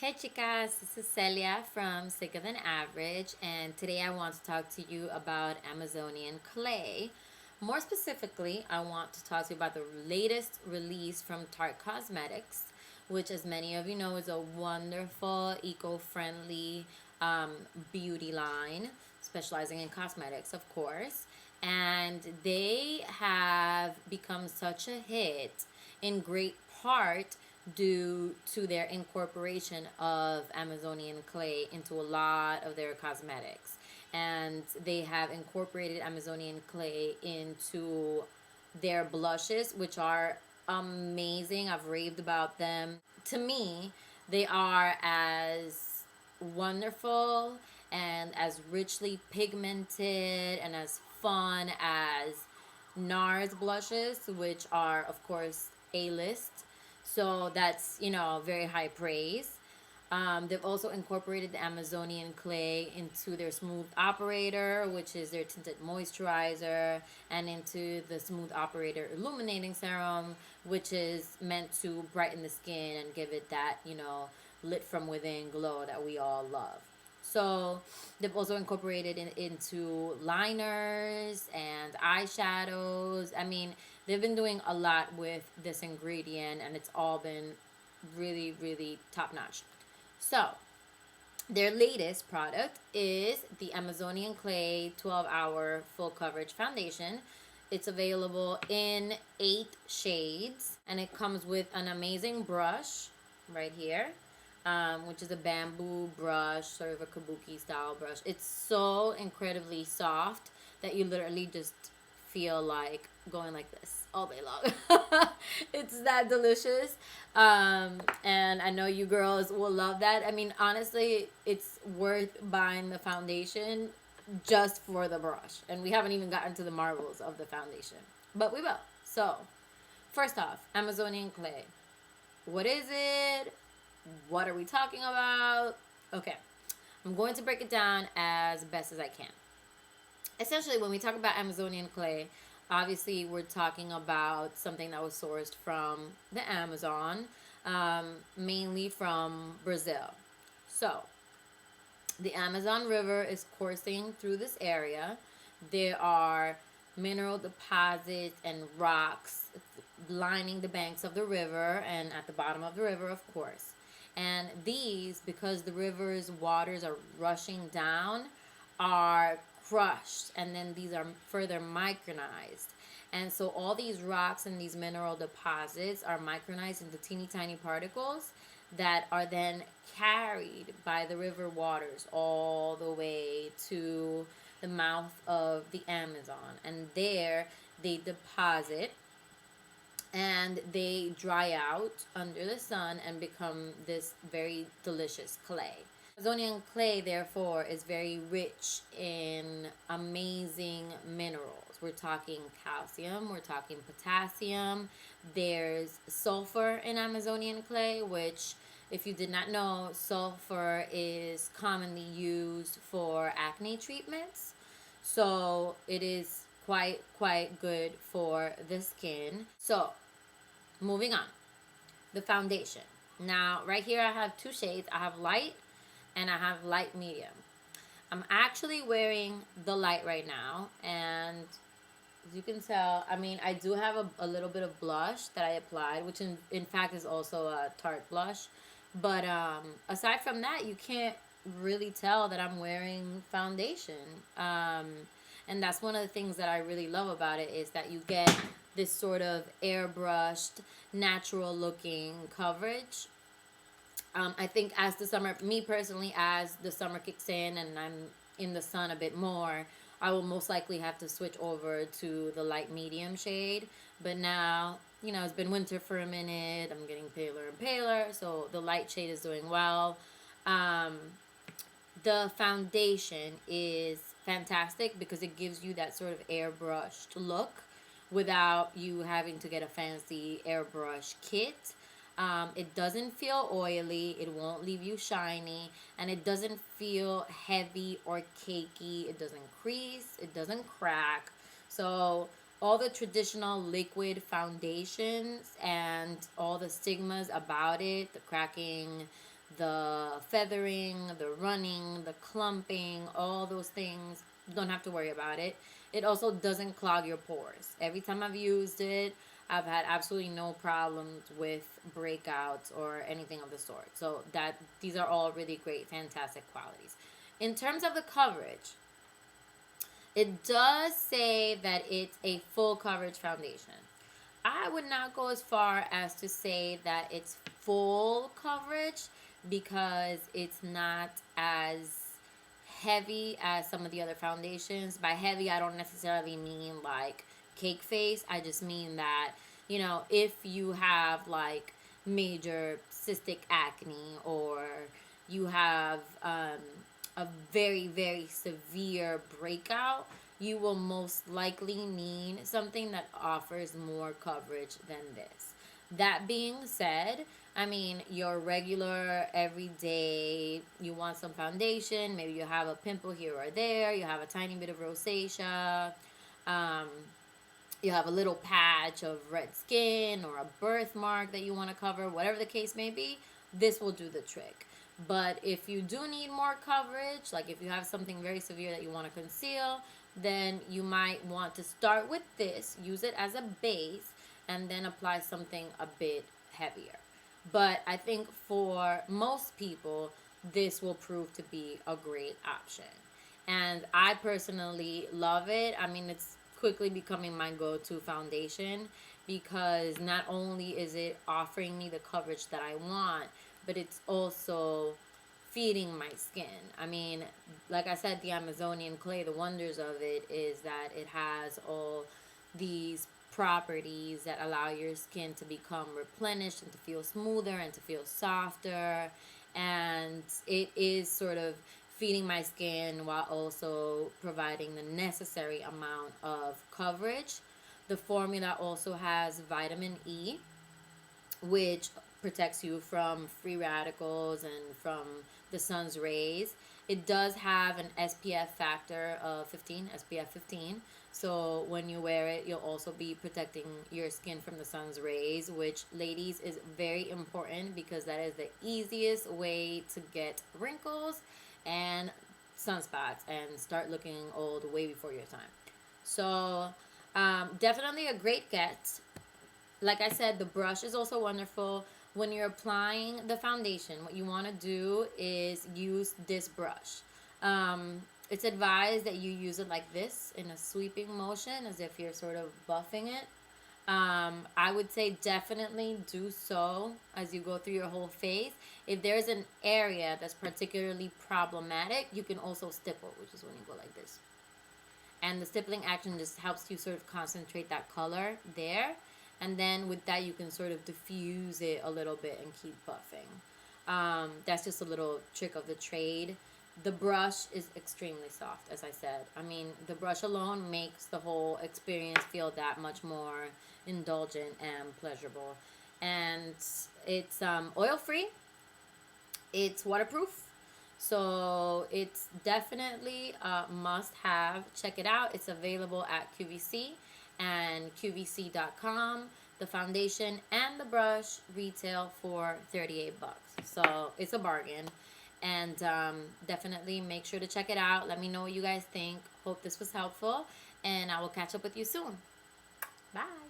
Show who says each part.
Speaker 1: Hey chicas, this is Celia from Sicker Than Average, and today I want to talk to you about Amazonian clay. More specifically, I want to talk to you about the latest release from Tarte Cosmetics, which, as many of you know, is a wonderful, eco friendly beauty line specializing in cosmetics, of course. And they have become such a hit in great part due to their incorporation of Amazonian clay into a lot of their cosmetics. And they have incorporated Amazonian clay into their blushes, which are amazing. I've raved about them. To me, they are as wonderful and as richly pigmented and as fun as NARS blushes, which are, of course, A-list. So that's, very high praise. They've also incorporated the Amazonian clay into their Smooth Operator, which is their tinted moisturizer, and into the Smooth Operator Illuminating Serum, which is meant to brighten the skin and give it that, lit from within glow that we all love. So they've also incorporated into liners and eyeshadows. I mean, they've been doing a lot with this ingredient, and it's all been really, really top notch. So, their latest product is the Amazonian Clay 12-hour full coverage foundation. It's available in 8 shades, and it comes with an amazing brush right here, which is a bamboo brush, sort of a kabuki style brush. It's so incredibly soft that you literally just feel like going like this all day long. It's that delicious. And I know you girls will love that. I mean, honestly, it's worth buying the foundation just for the brush. And we haven't even gotten to the marvels of the foundation, but we will. So, first off, Amazonian clay. What is it? What are we talking about? Okay, I'm going to break it down as best as I can. Essentially, when we talk about Amazonian clay, obviously we're talking about something that was sourced from the Amazon, mainly from Brazil. So, the Amazon River is coursing through this area. There are mineral deposits and rocks lining the banks of the river and at the bottom of the river, of course. And these, because the river's waters are rushing down, are crushed, and then these are further micronized. And so all these rocks and these mineral deposits are micronized into teeny tiny particles that are then carried by the river waters all the way to the mouth of the Amazon. And there they deposit and they dry out under the sun and become this very delicious clay. Amazonian clay, therefore, is very rich in amazing minerals. We're talking calcium, we're talking potassium, there's sulfur in Amazonian clay, which, if you did not know, sulfur is commonly used for acne treatments. So it is quite good for the skin. So, moving on. The foundation. Now, right here I have 2 shades. I have light and I have light medium. I'm actually wearing the light right now, and as you can tell, I mean, I do have a little bit of blush that I applied, which in fact is also a Tarte blush. But aside from that, you can't really tell that I'm wearing foundation. And that's one of the things that I really love about it, is that you get this sort of airbrushed, natural looking coverage. I think as the summer, me personally, as the summer kicks in and I'm in the sun a bit more, I will most likely have to switch over to the light medium shade. But now, it's been winter for a minute. I'm getting paler and paler, so the light shade is doing well. Um, the foundation is fantastic because it gives you that sort of airbrushed look without you having to get a fancy airbrush kit. It doesn't feel oily, it won't leave you shiny, and it doesn't feel heavy or cakey. It doesn't crease, it doesn't crack. So all the traditional liquid foundations and all the stigmas about it, the cracking, the feathering, the running, the clumping, all those things. Don't have to worry about it. It also doesn't clog your pores. Every time I've used it, I've had absolutely no problems with breakouts or anything of the sort. So that these are all really great, fantastic qualities. In terms of the coverage, it does say that it's a full coverage foundation. I would not go as far as to say that it's full coverage because it's not as heavy as some of the other foundations. By heavy, I don't necessarily mean like cake face. I just mean that, you know, if you have like major cystic acne, or you have a very, very severe breakout, you will most likely need something that offers more coverage than this. That being said, I mean, your regular, everyday, you want some foundation, maybe you have a pimple here or there, you have a tiny bit of rosacea, um, you have a little patch of red skin or a birthmark that you want to cover, whatever the case may be, this will do the trick. But if you do need more coverage, like if you have something very severe that you want to conceal, then you might want to start with this, use it as a base, and then apply something a bit heavier. But I think for most people, this will prove to be a great option. And I personally love it. I mean, it's quickly becoming my go-to foundation because not only is it offering me the coverage that I want, but it's also feeding my skin. I mean, like I said, the Amazonian clay, the wonders of it is that it has all these properties that allow your skin to become replenished and to feel smoother and to feel softer. And it is sort of feeding my skin while also providing the necessary amount of coverage. The formula also has vitamin E, which protects you from free radicals and from the sun's rays. It does have an SPF factor of 15, SPF 15. So when you wear it, you'll also be protecting your skin from the sun's rays, which, ladies, is very important because that is the easiest way to get wrinkles and sunspots and start looking old way before your time. So definitely a great get. Like I said, the brush is also wonderful. When you're applying the foundation, what you want to do is use this brush. It's advised that you use it like this in a sweeping motion as if you're sort of buffing it. I would say definitely do so as you go through your whole face. If there's an area that's particularly problematic, you can also stipple, which is when you go like this. And the stippling action just helps you sort of concentrate that color there. And then with that, you can sort of diffuse it a little bit and keep buffing. That's just a little trick of the trade. The brush is extremely soft, as I said. I mean, the brush alone makes the whole experience feel that much more indulgent and pleasurable. And it's oil-free. It's waterproof. So it's definitely a must-have. Check it out. It's available at QVC and QVC.com. The foundation and the brush retail for $38. So it's a bargain. And definitely make sure to check it out. Let me know what you guys think. Hope this was helpful. And I will catch up with you soon. Bye.